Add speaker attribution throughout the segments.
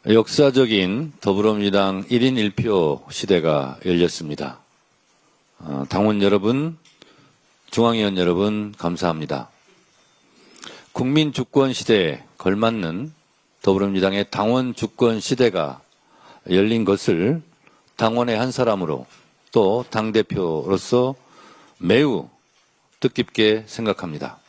Speaker 1: 역사적인 더불어민주당 1인 1표 시대가 열렸습니다. 당원 여러분, 중앙위원 여러분 감사합니다. 국민 주권 시대에 걸맞는 더불어민주당의 당원 주권 시대가 열린 것을 당원의 한 사람으로 또 당대표로서 매우 뜻깊게 생각합니다.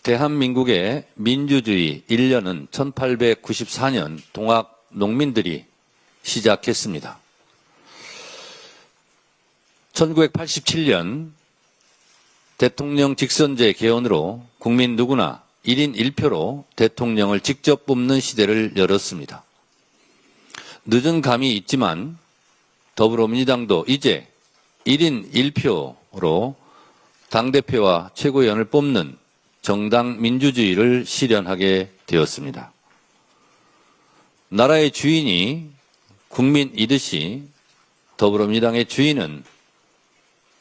Speaker 1: 대한민국의 민주주의 1년은 1894년 동학 농민들이 시작했습니다. 1987년 대통령 직선제 개헌으로 국민 누구나 1인 1표로 대통령을 직접 뽑는 시대를 열었습니다. 늦은 감이 있지만 더불어민주당도 이제 1인 1표로 당대표와 최고위원을 뽑는 정당 민주주의를 실현하게 되었습니다. 나라의 주인이 국민이듯이 더불어민주당의 주인은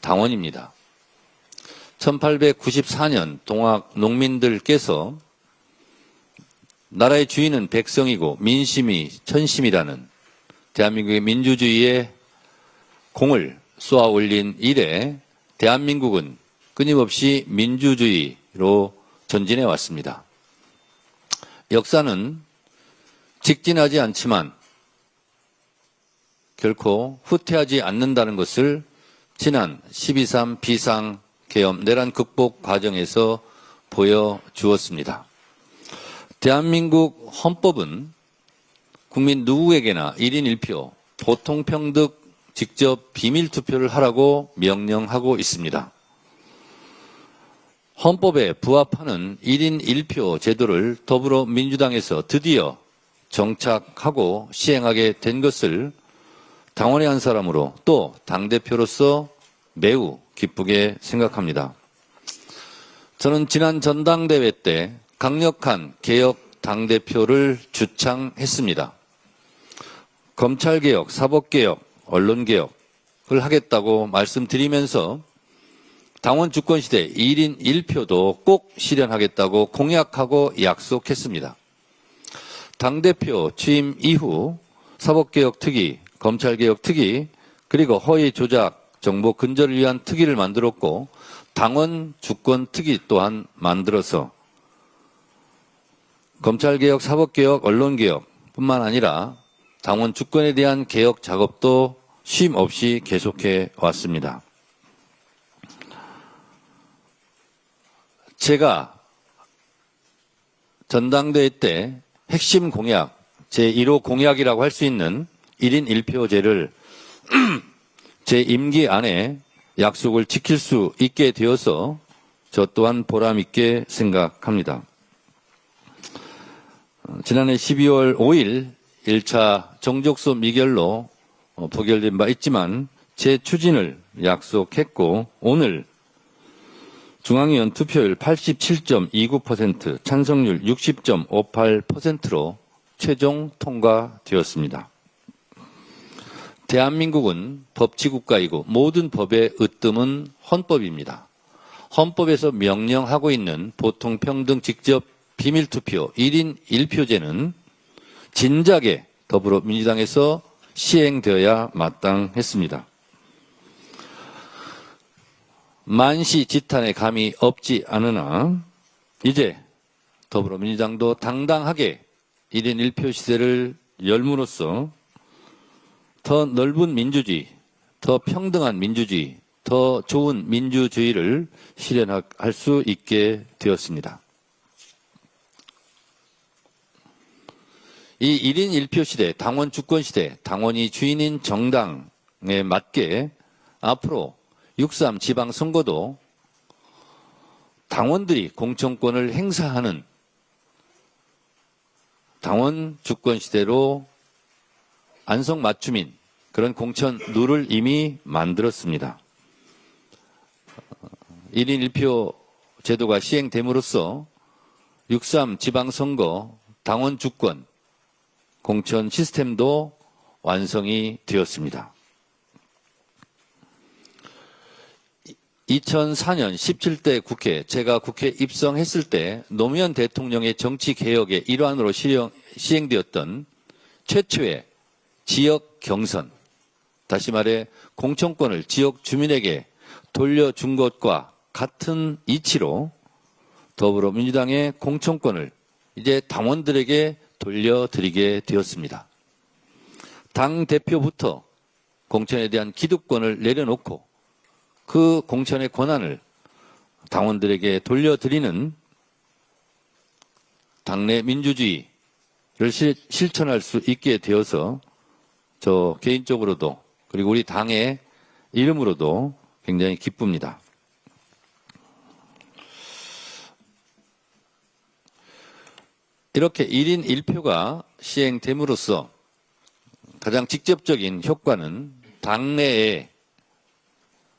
Speaker 1: 당원입니다. 1894년 동학 농민들께서 나라의 주인은 백성이고 민심이 천심이라는 대한민국의 민주주의의 공을 쏘아 올린 이래 대한민국은 끊임없이 민주주의로 전진해 왔습니다. 역사는 직진하지 않지만 결코 후퇴하지 않는다는 것을 지난 12.3 비상계엄 내란 극복 과정에서 보여주었습니다. 대한민국 헌법은 국민 누구에게나 1인 1표, 보통평등 직접 비밀투표를 하라고 명령하고 있습니다. 헌법에 부합하는 1인 1표 제도를 더불어민주당에서 드디어 정착하고 시행하게 된 것을 당원의 한 사람으로 또 당대표로서 매우 기쁘게 생각합니다. 저는 지난 전당대회 때 강력한 개혁 당대표를 주창했습니다. 검찰개혁, 사법개혁, 언론개혁을 하겠다고 말씀드리면서 당원 주권시대 1인 1표도 꼭 실현하겠다고 공약하고 약속했습니다. 당대표 취임 이후 사법개혁 특위, 검찰개혁 특위, 그리고 허위 조작, 정보 근절을 위한 특위를 만들었고 당원 주권 특위 또한 만들어서 검찰개혁, 사법개혁, 언론개혁뿐만 아니라 당원 주권에 대한 개혁 작업도 쉼 없이 계속해 왔습니다. 제가 전당대회 때 핵심 공약, 제1호 공약이라고 할 수 있는 1인 1표제를 제 임기 안에 약속을 지킬 수 있게 되어서 저 또한 보람 있게 생각합니다. 지난해 12월 5일 1차 정족수 미결로 부결된 바 있지만 제 추진을 약속했고 오늘 중앙위원 투표율 87.29%, 찬성률 60.58%로 최종 통과되었습니다. 대한민국은 법치국가이고 모든 법의 으뜸은 헌법입니다. 헌법에서 명령하고 있는 보통평등 직접 비밀투표 1인 1표제는 진작에 더불어민주당에서 시행되어야 마땅했습니다. 만시지탄에 감이 없지 않으나 이제 더불어민주당도 당당하게 1인 1표 시대를 열므로써 더 넓은 민주주의, 더 평등한 민주주의, 더 좋은 민주주의를 실현할 수 있게 되었습니다. 이 1인 1표 시대, 당원 주권 시대, 당원이 주인인 정당에 맞게 앞으로 6.3 지방선거도 당원들이 공천권을 행사하는 당원 주권 시대로 안성맞춤인 그런 공천 룰을 이미 만들었습니다. 1인 1표 제도가 시행됨으로써 6.3 지방선거 당원 주권 공천 시스템도 완성이 되었습니다. 2004년 17대 국회, 제가 국회 입성했을 때 노무현 대통령의 정치개혁의 일환으로 시행되었던 최초의 지역 경선, 다시 말해 공천권을 지역 주민에게 돌려준 것과 같은 이치로 더불어민주당의 공천권을 이제 당원들에게 돌려드리게 되었습니다. 당 대표부터 공천에 대한 기득권을 내려놓고 그 공천의 권한을 당원들에게 돌려드리는 당내 민주주의를 실천할 수 있게 되어서 저 개인적으로도 그리고 우리 당의 이름으로도 굉장히 기쁩니다. 이렇게 1인 1표가 시행됨으로써 가장 직접적인 효과는 당내에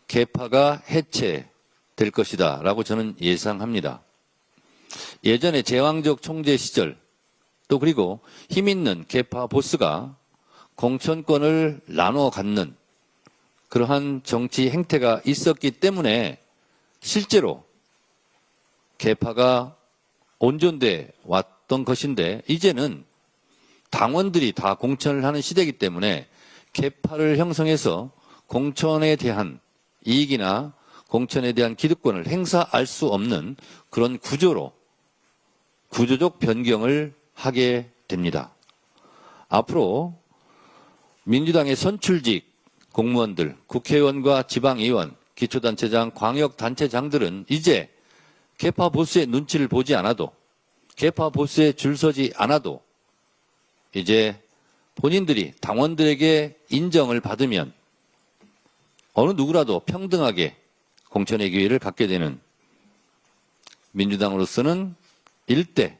Speaker 1: 계파가 해체될 것이다 라고 저는 예상합니다. 예전에 제왕적 총재 시절 또 그리고 힘있는 계파 보스가 공천권을 나눠 갖는 그러한 정치 행태가 있었기 때문에 실제로 계파가 온전돼 왔던 것인데 이제는 당원들이 다 공천을 하는 시대이기 때문에 계파를 형성해서 공천에 대한 이익이나 공천에 대한 기득권을 행사할 수 없는 그런 구조로 구조적 변경을 하게 됩니다. 앞으로 민주당의 선출직 공무원들, 국회의원과 지방의원, 기초단체장, 광역단체장들은 이제 계파 보스의 눈치를 보지 않아도 계파 보스에 줄 서지 않아도 이제 본인들이 당원들에게 인정을 받으면 어느 누구라도 평등하게 공천의 기회를 갖게 되는 민주당으로서는 일대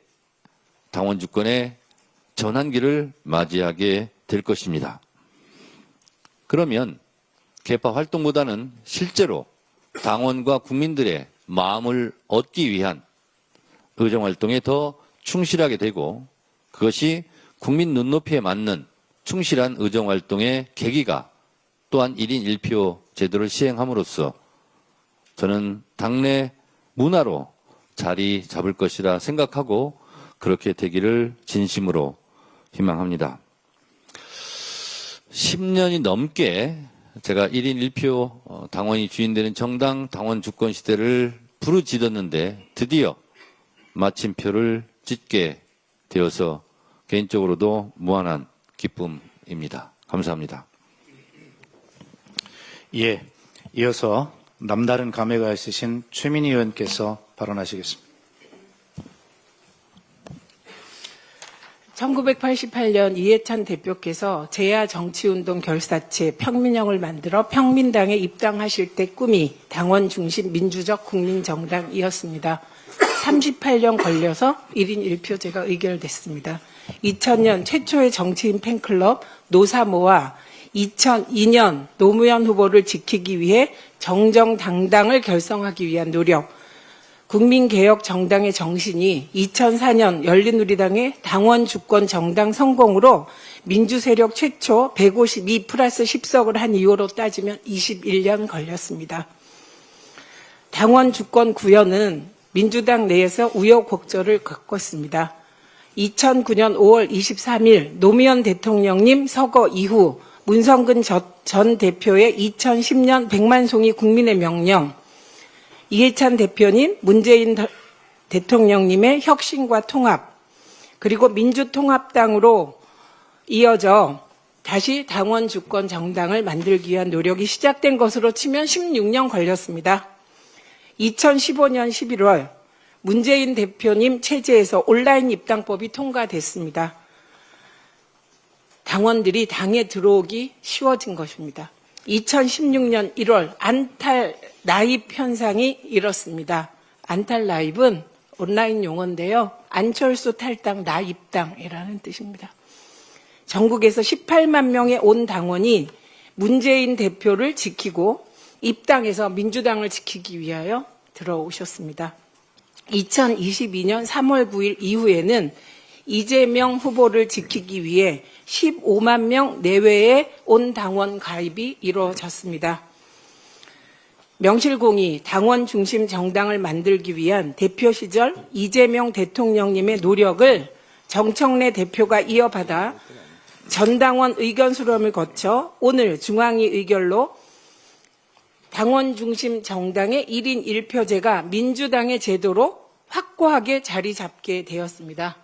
Speaker 1: 당원 주권의 전환기를 맞이하게 될 것입니다. 그러면 계파 활동보다는 실제로 당원과 국민들의 마음을 얻기 위한 의정활동에 더 충실하게 되고 그것이 국민 눈높이에 맞는 충실한 의정활동의 계기가 또한 1인 1표 제도를 시행함으로써 저는 당내 문화로 자리 잡을 것이라 생각하고 그렇게 되기를 진심으로 희망합니다. 10년이 넘게 제가 1인 1표 당원이 주인되는 정당 당원 주권 시대를 부르짖었는데 드디어 마침표를 찍게 되어서 개인적으로도 무한한 기쁨입니다. 감사합니다.
Speaker 2: 예, 이어서 남다른 감회가 있으신 최민희 의원께서 발언하시겠습니다.
Speaker 3: 1988년 이해찬 대표께서 제야 정치운동 결사체 평민영을 만들어 평민당에 입당하실 때 꿈이 당원 중심 민주적 국민정당이었습니다. 38년 걸려서 1인 1표제가 의결됐습니다. 2000년 최초의 정치인 팬클럽 노사모와 2002년 노무현 후보를 지키기 위해 정정당당을 결성하기 위한 노력, 국민개혁 정당의 정신이 2004년 열린우리당의 당원 주권 정당 성공으로 민주세력 최초 152 플러스 10석을 한 이후로 따지면 21년 걸렸습니다. 당원 주권 구현은 민주당 내에서 우여곡절을 겪었습니다. 2009년 5월 23일 노무현 대통령님 서거 이후 문성근 전 대표의 2010년 100만 송이 국민의 명령, 이해찬 대표님, 문재인 대통령님의 혁신과 통합, 그리고 민주통합당으로 이어져 다시 당원 주권 정당을 만들기 위한 노력이 시작된 것으로 치면 16년 걸렸습니다. 2015년 11월 문재인 대표님 체제에서 온라인 입당법이 통과됐습니다. 당원들이 당에 들어오기 쉬워진 것입니다. 2016년 1월 안탈 라입 현상이 일었습니다. 안탈 라입은 온라인 용어인데요. 안철수 탈당 나입당이라는 뜻입니다. 전국에서 18만 명의 온 당원이 문재인 대표를 지키고 입당해서 민주당을 지키기 위하여 들어오셨습니다. 2022년 3월 9일 이후에는 이재명 후보를 지키기 위해 15만 명 내외의 온 당원 가입이 이루어졌습니다. 명실공히 당원 중심 정당을 만들기 위한 대표 시절 이재명 대통령님의 노력을 정청래 대표가 이어받아 전당원 의견 수렴을 거쳐 오늘 중앙위 의결로 당원 중심 정당의 1인 1표제가 민주당의 제도로 확고하게 자리 잡게 되었습니다.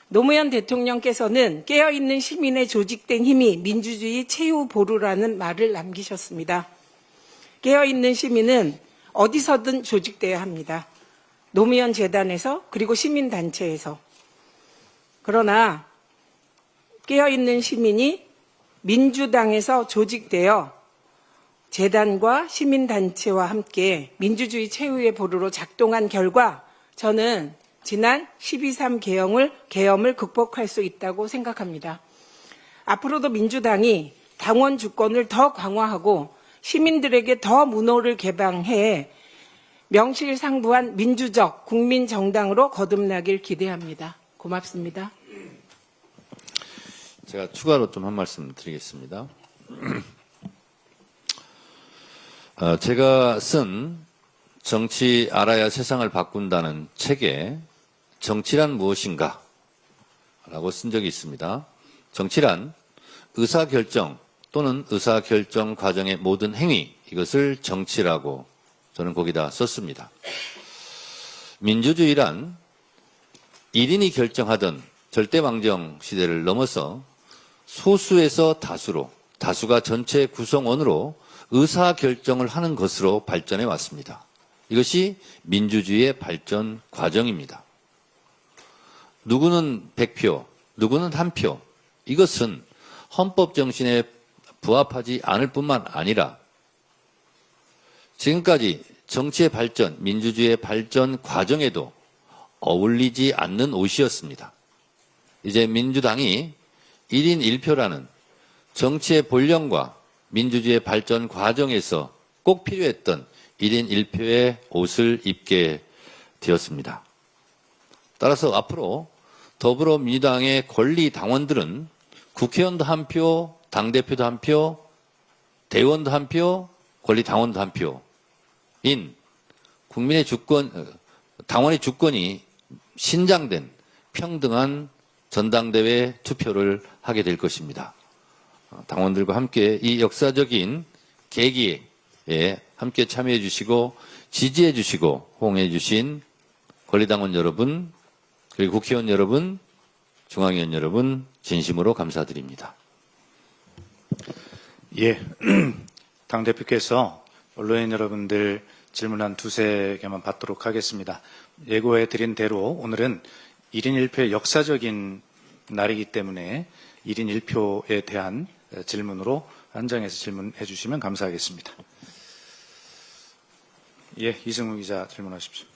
Speaker 3: 노무현 대통령께서는 깨어있는 시민의 조직된 힘이 민주주의 최후 보루라는 말을 남기셨습니다. 깨어있는 시민은 어디서든 조직돼야 합니다. 노무현 재단에서 그리고 시민단체에서. 그러나 깨어있는 시민이 민주당에서 조직되어 재단과 시민단체와 함께 민주주의 최후의 보루로 작동한 결과 저는 지난 12.3 계엄을 극복할 수 있다고 생각합니다. 앞으로도 민주당이 당원 주권을 더 강화하고 시민들에게 더 문호를 개방해 명실상부한 민주적 국민정당으로 거듭나길 기대합니다. 고맙습니다.
Speaker 1: 제가 추가로 좀 한 말씀 드리겠습니다. 제가 쓴 정치 알아야 세상을 바꾼다는 책에 정치란 무엇인가? 라고 쓴 적이 있습니다. 정치란 의사결정 또는 의사결정 과정의 모든 행위, 이것을 정치라고 저는 거기다 썼습니다. 민주주의란 1인이 결정하던 절대왕정 시대를 넘어서 소수에서 다수로, 다수가 전체 구성원으로 의사결정을 하는 것으로 발전해 왔습니다. 이것이 민주주의의 발전 과정입니다. 누구는 100표, 누구는 1표. 이것은 헌법 정신에 부합하지 않을 뿐만 아니라 지금까지 정치의 발전, 민주주의의 발전 과정에도 어울리지 않는 옷이었습니다. 이제 민주당이 1인 1표라는 정치의 본령과 민주주의의 발전 과정에서 꼭 필요했던 1인 1표의 옷을 입게 되었습니다. 따라서 앞으로 더불어민주당의 권리 당원들은 국회의원도 한 표, 당대표도 한 표, 대의원도 한 표, 권리 당원도 한 표인 국민의 주권, 당원의 주권이 신장된 평등한 전당대회 투표를 하게 될 것입니다. 당원들과 함께 이 역사적인 계기에 함께 참여해 주시고 지지해 주시고 호응해 주신 권리당원 여러분, 그리고 국회의원 여러분, 중앙위원 여러분 진심으로 감사드립니다.
Speaker 2: 예, 당대표께서 언론인 여러분들 질문 한 두세 개만 받도록 하겠습니다. 예고해 드린 대로 오늘은 1인 1표의 역사적인 날이기 때문에 1인 1표에 대한 질문으로 한정해서 질문해 주시면 감사하겠습니다. 예, 이승우 기자 질문하십시오.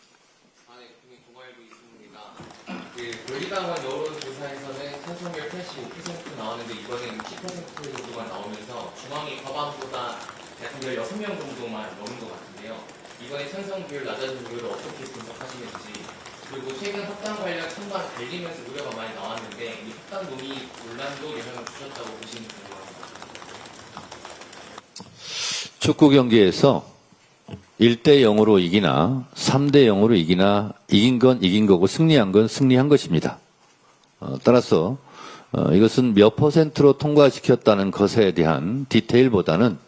Speaker 4: 권리당원 여론조사에서는 찬성률 85% 나왔는데 이번엔 10% 정도가 나오면서 중앙위 과반보다 약 16명 정도만 넘은 것 같은데요. 이번에 찬성 비율 낮아진 이유를 어떻게 분석하시는지, 그리고 최근 합당 관련 찬반 갈리면서 우려가 많이 나왔는데 이 합당 논의 논란도 영향을 주셨다고 보시는 궁금합니다.
Speaker 1: 축구 경기에서 1대 0으로 이기나 3대 0으로 이기나 이긴 건 이긴 거고 승리한 건 승리한 것입니다. 따라서 이것은 몇 퍼센트로 통과시켰다는 것에 대한 디테일보다는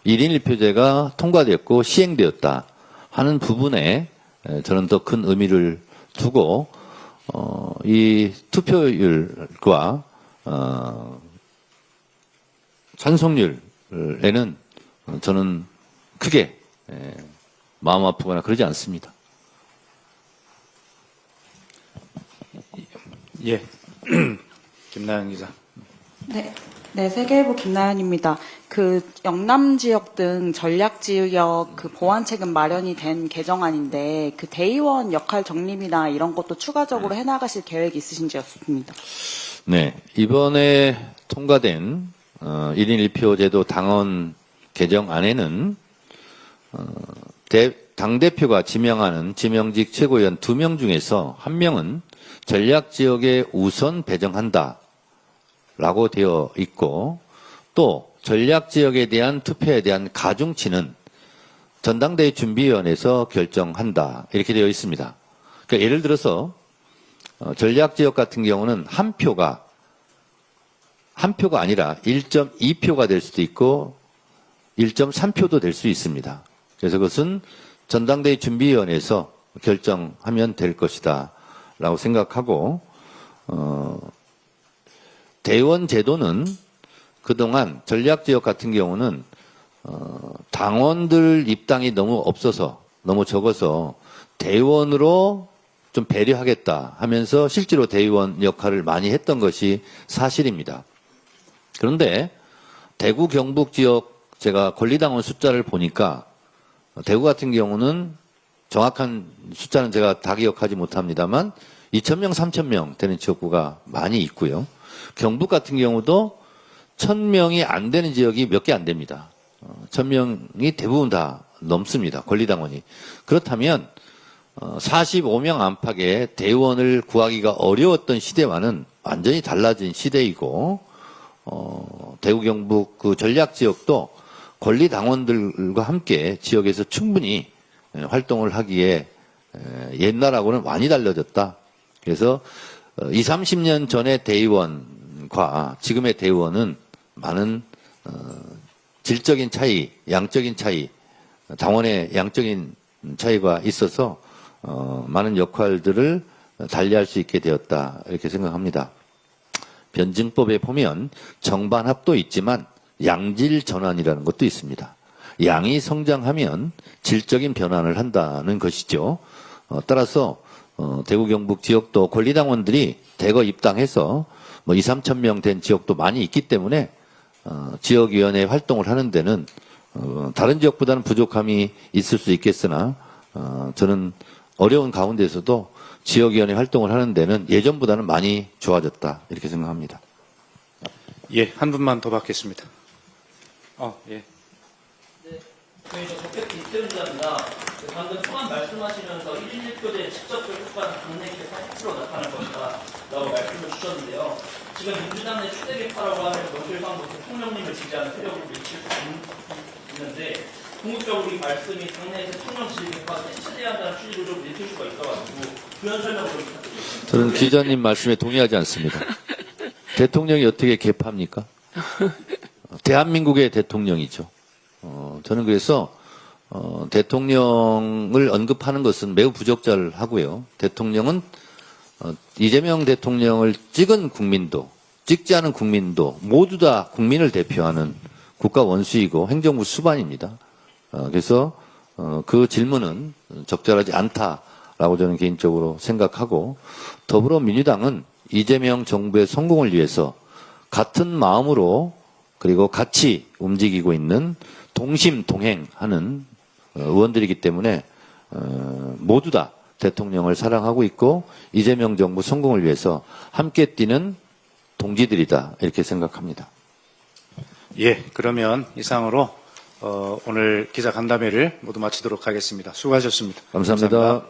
Speaker 1: 1인 1표제가 통과됐고 시행되었다 하는 부분에 저는 더 큰 의미를 두고 이 투표율과 찬성률에는 저는 크게 마음 아프거나 그러지 않습니다.
Speaker 2: 예, 김나연 기자.
Speaker 5: 네, 세계일보 김나연입니다. 그 영남 지역 등 전략 지역 그 보안 체계 마련이 된 개정안인데 그 대의원 역할 정립이나 이런 것도 추가적으로 해나가실 계획이 있으신지였습니다.
Speaker 1: 네, 이번에 통과된 1인 1표 제도 당원 개정안에는 당대표가 지명하는 지명직 최고위원 2명 중에서 1명은 전략지역에 우선 배정한다 라고 되어 있고, 또 전략지역에 대한 투표에 대한 가중치는 전당대회 준비위원회에서 결정한다. 이렇게 되어 있습니다. 그러니까 예를 들어서 전략지역 같은 경우는 한 표가 아니라 1.2표가 될 수도 있고 1.3표도 될 수 있습니다. 그래서 그것은 전당대회 준비위원회에서 결정하면 될 것이다 라고 생각하고 대의원 제도는 그동안 전략지역 같은 경우는 당원들 입당이 너무 없어서 너무 적어서 대의원으로 좀 배려하겠다 하면서 실제로 대의원 역할을 많이 했던 것이 사실입니다. 그런데 대구 경북 지역 제가 권리당원 숫자를 보니까 대구 같은 경우는 정확한 숫자는 제가 다 기억하지 못합니다만 2,000명, 3,000명 되는 지역구가 많이 있고요. 경북 같은 경우도 1,000명이 안 되는 지역이 몇 개 안 됩니다. 1,000명이 대부분 다 넘습니다. 권리당원이. 그렇다면 45명 안팎의 대의원을 구하기가 어려웠던 시대와는 완전히 달라진 시대이고 대구 경북 그 전략 지역도 권리당원들과 함께 지역에서 충분히 활동을 하기에 옛날하고는 많이 달라졌다. 그래서 20, 30년 전의 대의원과 지금의 대의원은 많은 질적인 차이, 양적인 차이, 당원의 양적인 차이가 있어서 많은 역할들을 달리할 수 있게 되었다 이렇게 생각합니다. 변증법에 보면 정반합도 있지만 양질 전환이라는 것도 있습니다. 양이 성장하면 질적인 변환을 한다는 것이죠. 따라서 대구 경북 지역도 권리당원들이 대거 입당해서 2, 3천 명 된 지역도 많이 있기 때문에 지역위원회 활동을 하는 데는 다른 지역보다는 부족함이 있을 수 있겠으나 저는 어려운 가운데서도 지역위원회 활동을 하는 데는 예전보다는 많이 좋아졌다 이렇게 생각합니다.
Speaker 2: 예, 한 분만 더 받겠습니다. 예.
Speaker 6: 저희 적격기 이태훈입니다. 방금 초반 말씀하시면서 1인 1표제 직접적 효과는 당내 기대 40% 나타날 것이다 라고 말씀을 주셨는데요. 지금 민주당 내 추대 개파라고 하는 명실상부 대통령님을 지지하는 세력으로 미칠 수 있는데 궁극적으로 이 말씀이 당내에서 대통령 지지 개파가 해체돼야 한다는 취지로 좀 내칠 수가 있어가지고 부연 설명을 좀 부탁드리겠습니다.
Speaker 1: 저는 기자님 말씀에 동의하지 않습니다. 대통령이 어떻게 개파입니까? 대한민국의 대통령이죠. 저는 그래서 대통령을 언급하는 것은 매우 부적절하고요. 대통령은 이재명 대통령을 찍은 국민도 찍지 않은 국민도 모두 다 국민을 대표하는 국가 원수이고 행정부 수반입니다. 그래서 그 질문은 적절하지 않다라고 저는 개인적으로 생각하고 더불어민주당은 이재명 정부의 성공을 위해서 같은 마음으로 그리고 같이 움직이고 있는 동심동행하는 의원들이기 때문에 모두 다 대통령을 사랑하고 있고 이재명 정부 성공을 위해서 함께 뛰는 동지들이다 이렇게 생각합니다.
Speaker 2: 예, 그러면 이상으로 오늘 기자간담회를 모두 마치도록 하겠습니다. 수고하셨습니다.
Speaker 1: 감사합니다.